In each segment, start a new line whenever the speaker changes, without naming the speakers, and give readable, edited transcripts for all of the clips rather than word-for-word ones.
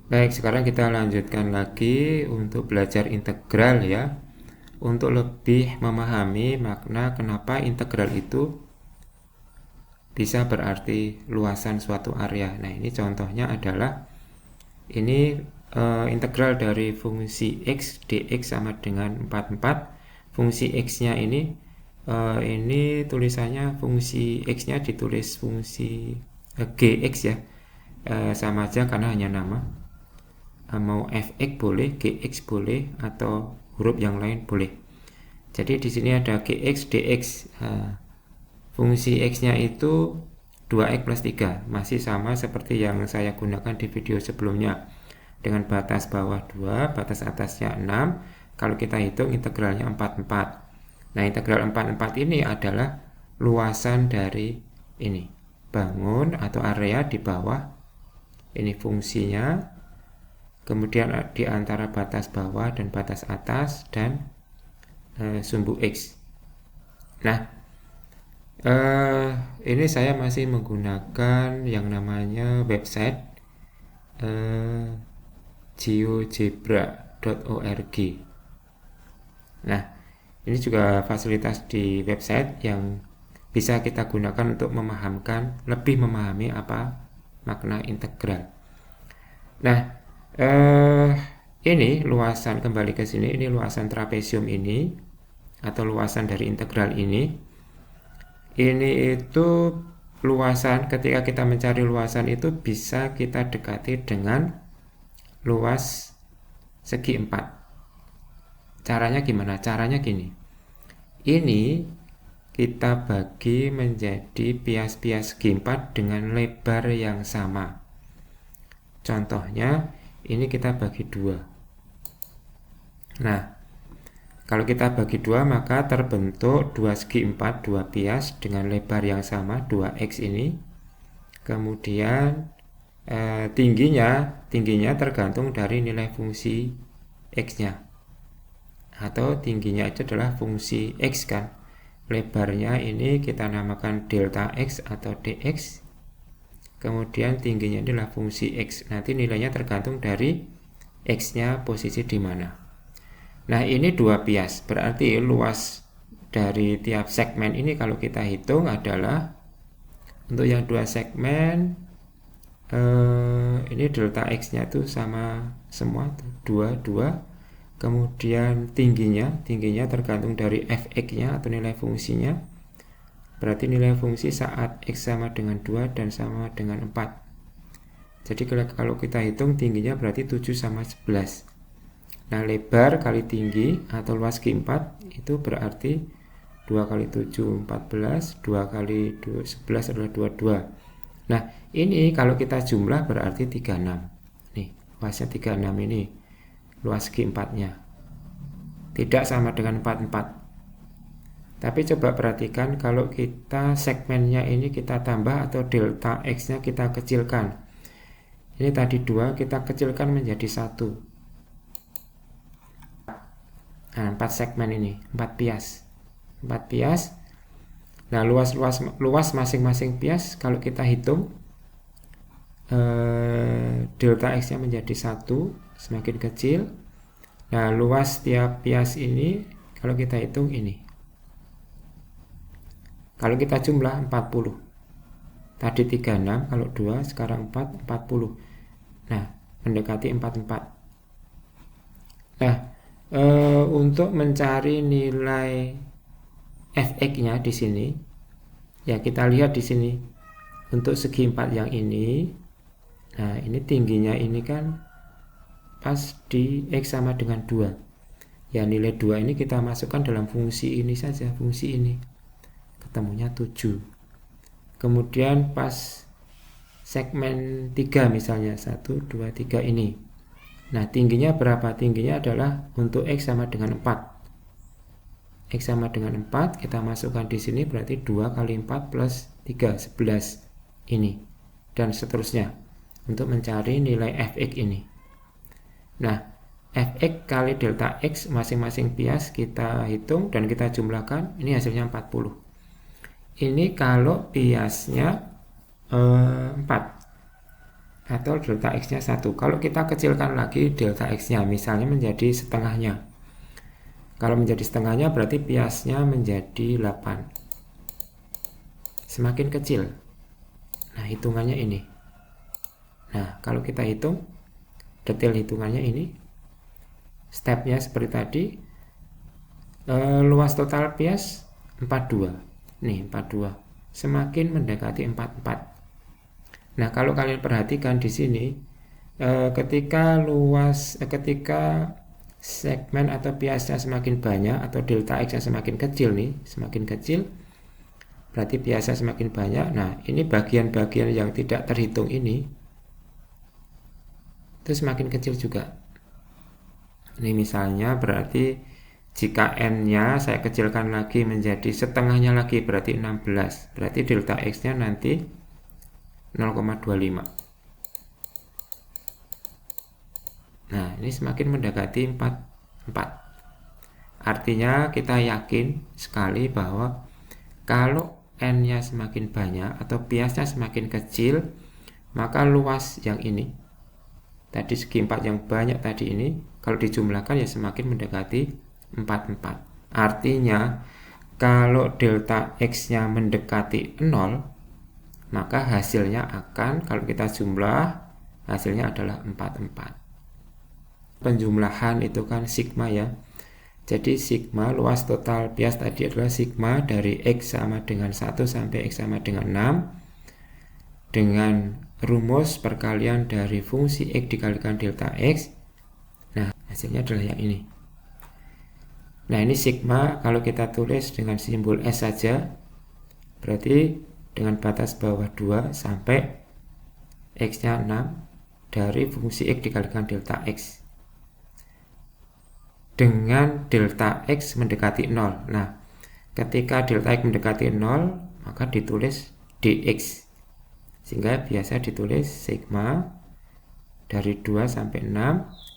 Baik, sekarang kita lanjutkan lagi untuk belajar integral ya. Untuk lebih memahami makna kenapa integral itu bisa berarti luasan suatu area. Nah, ini contohnya adalah ini integral dari fungsi x dx sama dengan 44. Fungsi x-nya ini tulisannya fungsi x-nya ditulis fungsi gx ya. Sama aja karena hanya nama. Mau fx boleh, gx boleh, atau huruf yang lain boleh. Jadi di sini ada gx dx. Fungsi x-nya itu 2x plus 3, masih sama seperti yang saya gunakan di video sebelumnya, dengan batas bawah 2, batas atasnya 6. Kalau kita hitung integralnya 44. Nah, integral 44 ini adalah luasan dari ini bangun atau area di bawah. Ini fungsinya, kemudian di antara batas bawah dan batas atas, dan sumbu x. Nah, ini saya masih menggunakan yang namanya website geogebra.org. Nah, ini juga fasilitas di website yang bisa kita gunakan untuk lebih memahami apa makna integral. Nah, ini luasan, kembali ke sini, ini luasan trapesium ini atau luasan dari integral ini. Ini itu luasan, ketika kita mencari luasan itu bisa kita dekati dengan luas segi 4. Caranya gimana? Caranya gini. Ini kita bagi menjadi pias-pias segi 4 dengan lebar yang sama. Contohnya, ini kita bagi 2. Nah, kalau kita bagi 2 maka terbentuk 2 segi 4, 2 pias dengan lebar yang sama, 2x ini. Kemudian tingginya tergantung dari nilai fungsi x-nya. Atau tingginya itu adalah fungsi x kan. Lebarnya ini kita namakan delta x atau dx. Kemudian tingginya adalah fungsi x. Nanti nilainya tergantung dari x-nya posisi di mana. Nah, ini 2 pias, berarti luas dari tiap segmen ini kalau kita hitung adalah, untuk yang 2 segmen ini delta x-nya itu sama semua, 2, 2. Kemudian tingginya tergantung dari fx-nya atau nilai fungsinya. Berarti nilai fungsi saat x sama dengan 2 dan sama dengan 4. Jadi kalau kita hitung tingginya berarti 7 sama 11. Nah, lebar kali tinggi atau luas segi 4 itu berarti 2 kali 7, 14. 2 kali 11 adalah 22. Nah, ini kalau kita jumlah berarti 36. Nih, luasnya 36 ini. Luas segi 4-nya. Tidak sama dengan 44. Tapi coba perhatikan kalau kita segmennya ini kita tambah atau delta x-nya kita kecilkan. Ini tadi 2, kita kecilkan menjadi 1. Nah, 4 segmen ini, 4 pias. 4 pias. Nah, luas masing-masing pias kalau kita hitung delta x-nya menjadi 1, semakin kecil. Nah, luas tiap pias ini kalau kita hitung ini. Kalau kita jumlah 40. Tadi 36, kalau 2, sekarang 4, 40. Nah, mendekati 44. Nah, untuk mencari nilai fx-nya di sini, ya kita lihat di sini. Untuk segi 4 yang ini, nah ini tingginya ini kan pas di x sama dengan 2. Ya, nilai 2 ini kita masukkan dalam fungsi ini saja, fungsi ini. Ketemunya 7. Kemudian pas segmen 3 misalnya, 1, 2, 3 ini. Nah, tingginya berapa? Tingginya adalah untuk x sama dengan 4. X sama dengan 4, kita masukkan di sini berarti 2 kali 4 plus 3, 11 ini. Dan seterusnya untuk mencari nilai fx ini. Nah, fx kali delta x masing-masing pias kita hitung dan kita jumlahkan, ini hasilnya 40. Ini kalau piasnya 4. atau delta X-nya 1. Kalau kita kecilkan lagi delta X-nya, misalnya menjadi setengahnya. Kalau menjadi setengahnya berarti biasnya menjadi 8. Semakin kecil. Nah, hitungannya ini. Nah, kalau kita hitung, detail hitungannya ini. Stepnya seperti tadi. Luas total bias 42. Nih, 42. Semakin mendekati 44. Nah, kalau kalian perhatikan di sini, ketika segmen atau biasnya semakin banyak atau delta X-nya semakin kecil nih, semakin kecil, berarti biasa semakin banyak. Nah, ini bagian-bagian yang tidak terhitung ini, itu semakin kecil juga. Ini misalnya berarti jika N-nya saya kecilkan lagi menjadi setengahnya lagi, berarti 16. Berarti delta X-nya nanti 0,25. Nah, ini semakin mendekati 4. Artinya kita yakin sekali bahwa kalau N-nya semakin banyak atau biasnya semakin kecil, maka luas yang ini, tadi segi 4 yang banyak tadi ini, kalau dijumlahkan ya semakin mendekati 44. Artinya kalau delta X-nya mendekati 0, maka hasilnya akan, kalau kita jumlah, hasilnya adalah 44. Penjumlahan itu kan sigma ya. Jadi sigma luas total bias tadi adalah sigma dari X sama dengan 1 sampai X sama dengan 6 dengan rumus perkalian dari fungsi X dikalikan delta X. Nah, hasilnya adalah yang ini. Nah, ini sigma kalau kita tulis dengan simbol S saja, berarti dengan batas bawah 2 sampai X-nya 6 dari fungsi X dikalikan delta X. Dengan delta X mendekati 0. Nah, ketika delta X mendekati 0, maka ditulis dx. Sehingga biasa ditulis sigma dari 2 sampai 6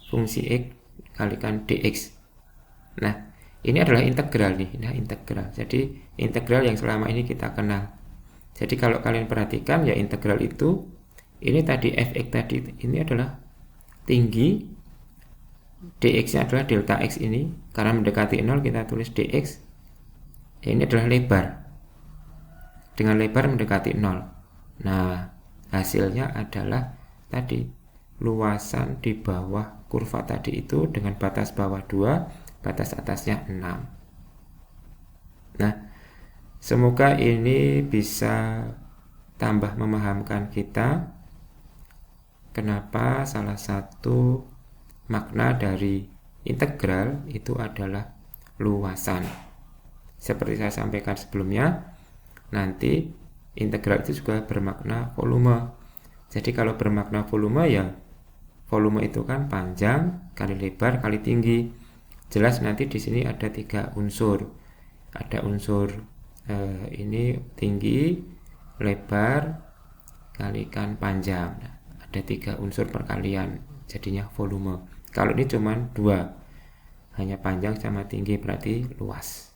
fungsi X dikalikan dx. Nah, ini adalah integral nih. Nah, integral. Jadi, integral yang selama ini kita kenal. Jadi kalau kalian perhatikan ya integral itu, ini tadi fx tadi, ini adalah tinggi, dx-nya adalah delta x ini, karena mendekati 0 kita tulis dx. Ini adalah lebar, dengan lebar mendekati 0. Nah, hasilnya adalah tadi, luasan di bawah kurva tadi itu dengan batas bawah 2, batas atasnya 6. Nah, semoga ini bisa tambah memahamkan kita kenapa salah satu makna dari integral itu adalah luasan. Seperti saya sampaikan sebelumnya, nanti integral itu juga bermakna volume. Jadi kalau bermakna volume ya volume itu kan panjang kali lebar kali tinggi. Jelas nanti di sini ada 3 unsur. Ada unsur ini tinggi, lebar, kalikan panjang. Nah, ada 3 unsur perkalian, jadinya volume. Kalau ini cuma 2, hanya panjang sama tinggi berarti luas.